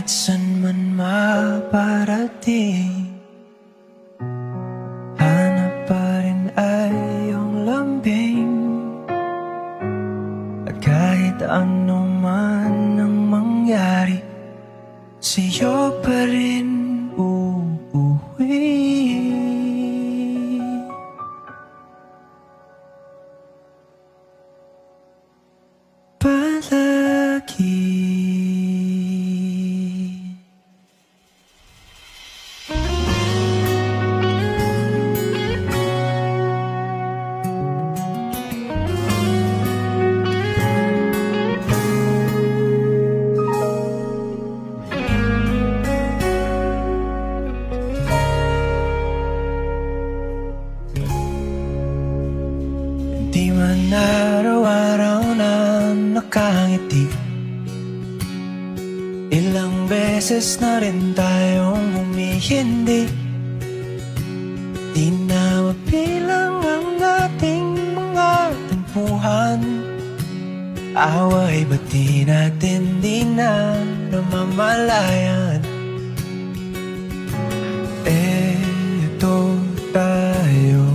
kahit san man maparating, hanap pa rin ay iyong lambing. At kahit ano man ang mangyari, sa'yo pa rin uuwi. Palagi. Di man araw-araw na nakangiti, ilang beses na rin tayong humihindi. Di na mapilang ang ating mga tampuhan, away ba't di natin di na namamalayan? Eto tayo,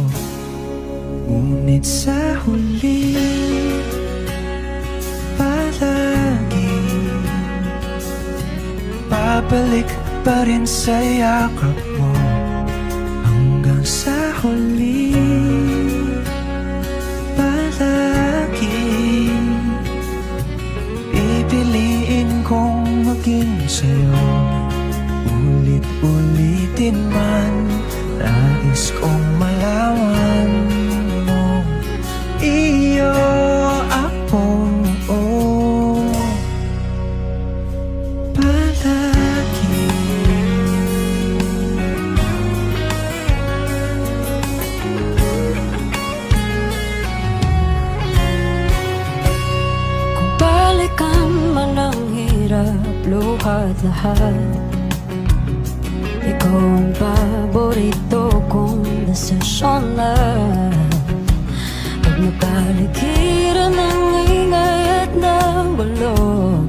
ngunit sa huli palagi babalik pa rin sa yakap mo. Hanggang sa huli palagi pipiliin kong maging sa'yo. Ulit-ulitin man, nais kong malaman mo, iyo ako, palagi. Kung balikan man ang hirap, luhat lahat, ikaw ang paborito kong desisyon na. Pag napaligiran ng ingay at ng bulog,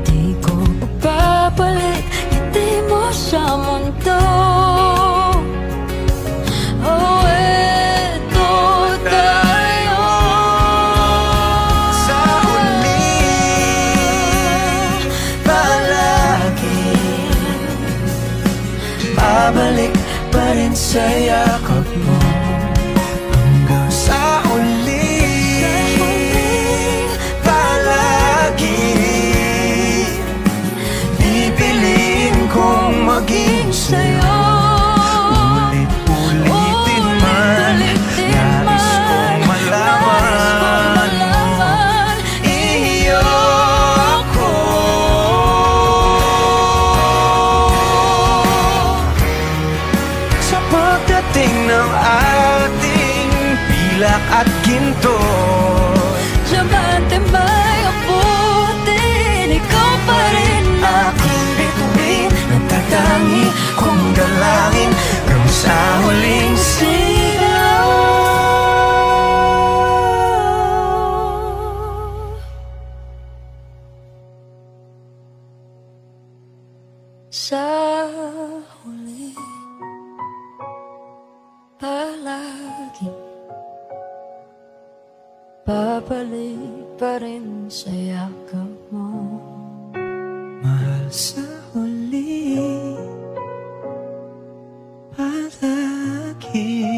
di ko pagpapalit, hindi mo sa mundo. Oh, eto tayo Sa huli palagi babalik pa rin sa yakap mo. Hanggang sa huli palagi pipiliin kong maging sa'yo. Ulit-ulitin man, nais kong malaman mo, iyo ako. Sa pagdating ng ating pilak at ginto, Diamante may abutin, ikaw pa rin aking bituin, nagtatangi kong dalangin hanggang sa huling sigaw. sa huli palagi babalik pa rin sa yakap mo. Mahal sa huli palagi.